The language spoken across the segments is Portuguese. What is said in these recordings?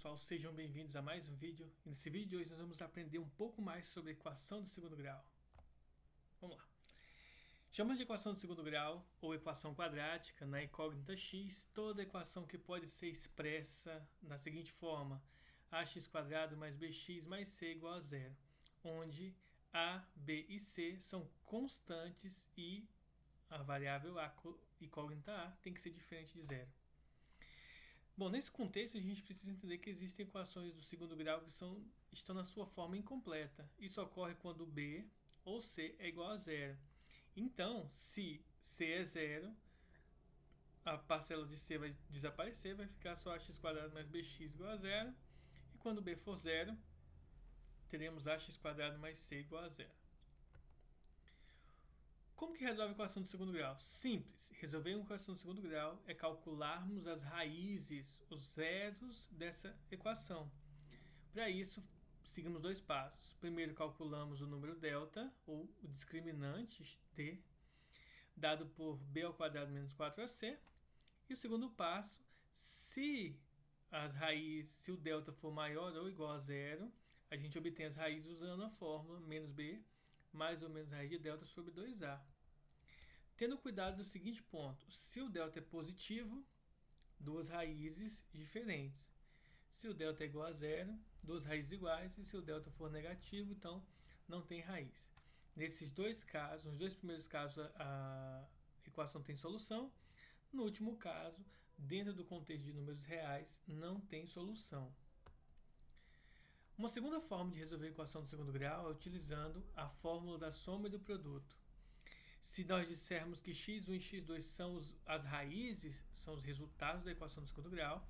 pessoal, sejam bem-vindos a mais um vídeo. E nesse vídeo de hoje nós vamos aprender um pouco mais sobre a equação do segundo grau. Vamos lá. Chamamos de equação do segundo grau ou equação quadrática na incógnita x toda equação que pode ser expressa da seguinte forma: ax² mais bx mais c igual a zero, onde a, b e c são constantes e a variável a incógnita a tem que ser diferente de zero. Bom, nesse contexto a gente precisa entender que existem equações do segundo grau que estão na sua forma incompleta. Isso ocorre quando b ou c é igual a zero. Então, se c é zero, a parcela de c vai desaparecer, vai ficar só ax² mais bx igual a zero. E quando b for zero, teremos ax² mais c igual a zero. Como que resolve a equação do segundo grau? Simples. Resolver uma equação do segundo grau é calcularmos as raízes, os zeros dessa equação. Para isso, seguimos dois passos. Primeiro, calculamos o número delta, ou o discriminante t, dado por b² menos 4ac. E o segundo passo, se o delta for maior ou igual a zero, a gente obtém as raízes usando a fórmula menos b mais ou menos raiz de delta sobre 2a. Tendo cuidado do seguinte ponto: se o delta é positivo, duas raízes diferentes. Se o delta é igual a zero, duas raízes iguais. E se o delta for negativo, então não tem raiz. Nesses dois casos, nos dois primeiros casos, a equação tem solução. No último caso, dentro do contexto de números reais, não tem solução. Uma segunda forma de resolver a equação do segundo grau é utilizando a fórmula da soma e do produto. Se nós dissermos que x1 e x2 são as raízes, são os resultados da equação do segundo grau,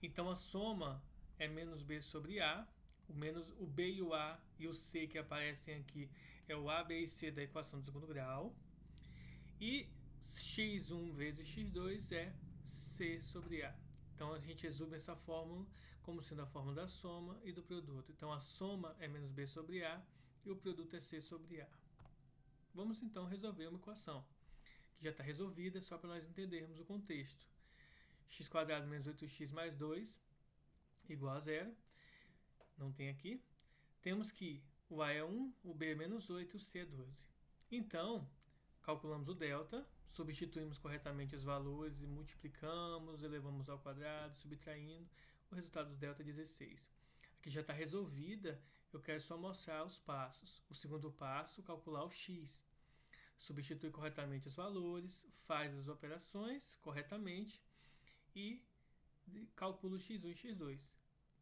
então a soma é menos b sobre a, o b e o a e o c que aparecem aqui é o a, b e c da equação do segundo grau, e x1 vezes x2 é c sobre a. Então a gente resume essa fórmula como sendo a fórmula da soma e do produto. Então a soma é menos b sobre a e o produto é c sobre a. Vamos então resolver uma equação que já está resolvida, só para nós entendermos o contexto. x² menos 8x mais 2 igual a zero. Não tem aqui. Temos que o a é 1, o b é menos 8 e o c é 12. Então, calculamos o delta, substituímos corretamente os valores e multiplicamos, elevamos ao quadrado, subtraindo. O resultado do delta é 16. Aqui já está resolvida, eu quero só mostrar os passos. O segundo passo, calcular o x. Substitui corretamente os valores, faz as operações corretamente e calcula o x1 e x2.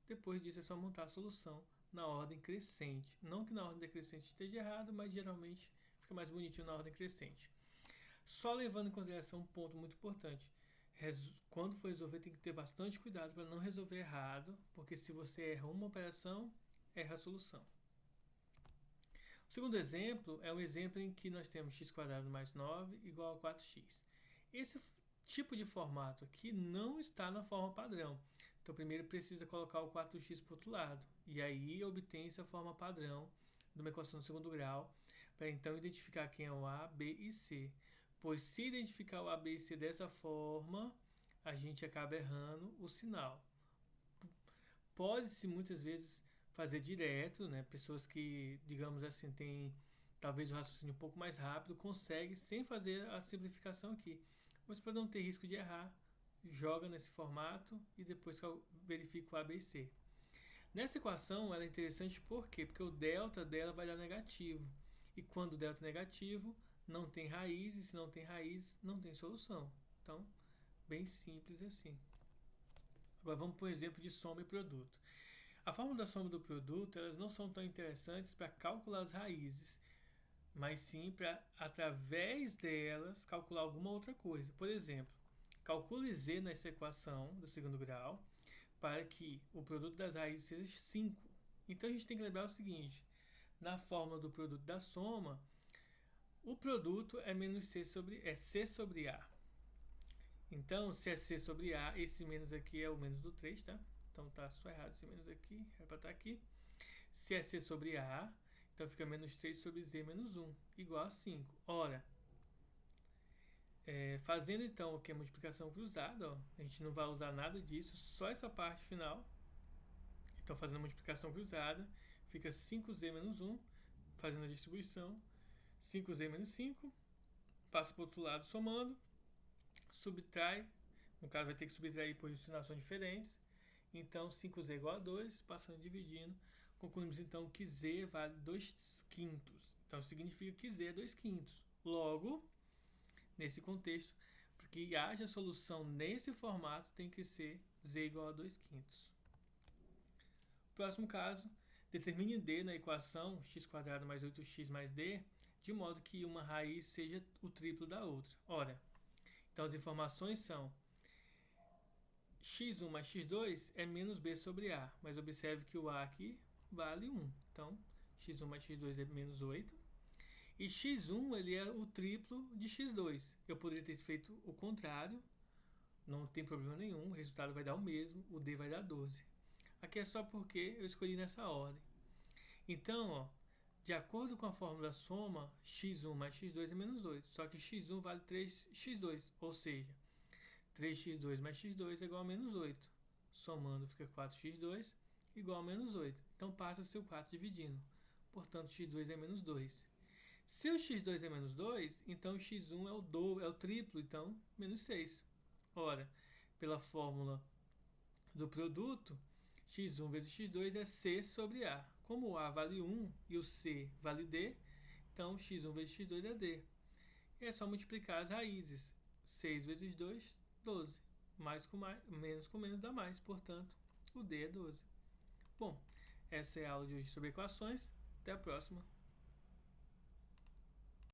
Depois disso é só montar a solução na ordem crescente. Não que na ordem decrescente esteja errado, mas geralmente fica mais bonitinho na ordem crescente. Só levando em consideração um ponto muito importante. Quando for resolver, tem que ter bastante cuidado para não resolver errado, porque se você erra uma operação, erra a solução. O segundo exemplo é um exemplo em que nós temos x² mais 9 igual a 4x. Esse tipo de formato aqui não está na forma padrão. Então, primeiro precisa colocar o 4x para o outro lado. E aí obtém-se a forma padrão de uma equação do segundo grau, para então identificar quem é o a, b e c. Pois se identificar o a, b e c dessa forma, a gente acaba errando o sinal. Pode-se muitas vezes fazer direto, né? Pessoas que, digamos assim, têm talvez o raciocínio um pouco mais rápido, conseguem sem fazer a simplificação aqui. Mas para não ter risco de errar, joga nesse formato e depois verifica o a, b e c. Nessa equação ela é interessante por quê? Porque o delta dela vai dar negativo. E quando o delta é negativo, não tem raiz, e se não tem raiz, não tem solução. Então, bem simples assim. Agora vamos para o exemplo de soma e produto. A fórmula da soma e do produto, elas não são tão interessantes para calcular as raízes, mas sim para, através delas, calcular alguma outra coisa. Por exemplo, calcule z nessa equação do segundo grau para que o produto das raízes seja 5. Então a gente tem que lembrar o seguinte: na fórmula do produto da soma, o produto é menos c sobre a. Então, se é c sobre a, esse menos aqui é o menos do 3, tá? Então tá só errado esse menos aqui, era para estar aqui. Se é c sobre a, então fica menos 3 sobre z menos 1, igual a 5. Ora, fazendo então o que é multiplicação cruzada, ó, a gente não vai usar nada disso, só essa parte final. Então, fazendo a multiplicação cruzada, fica 5z menos 1, fazendo a distribuição, 5z menos 5, passa para o outro lado somando, subtrai, no caso vai ter que subtrair por destinações diferentes, então 5z é igual a 2, passando dividindo, concluímos então que z vale 2/5. Então significa que z é 2/5. Logo, nesse contexto, para que haja solução nesse formato, tem que ser z igual a 2/5. Próximo caso, determine d na equação x² mais 8x mais d, de modo que uma raiz seja o triplo da outra. Ora, então as informações são x1 mais x2 é menos b sobre a, mas observe que o a aqui vale 1. Então, x1 mais x2 é menos 8. E x1 ele é o triplo de x2. Eu poderia ter feito o contrário, não tem problema nenhum, o resultado vai dar o mesmo, o d vai dar 12. Aqui é só porque eu escolhi nessa ordem. Então, ó, de acordo com a fórmula da soma, x1 mais x2 é menos 8. Só que x1 vale 3x2, ou seja, 3x2 mais x2 é igual a menos 8. Somando fica 4x2 igual a menos 8. Então passa a ser o 4 dividindo. Portanto, x2 é menos 2. Se o x2 é menos 2, então o x1 é o triplo, então menos 6. Ora, pela fórmula do produto, x1 vezes x2 é c sobre a. Como o a vale 1 e o c vale d, então x1 vezes x2 é d. E é só multiplicar as raízes. 6 vezes 2, 12. Mais com menos dá mais. Portanto, o d é 12. Bom, essa é a aula de hoje sobre equações. Até a próxima.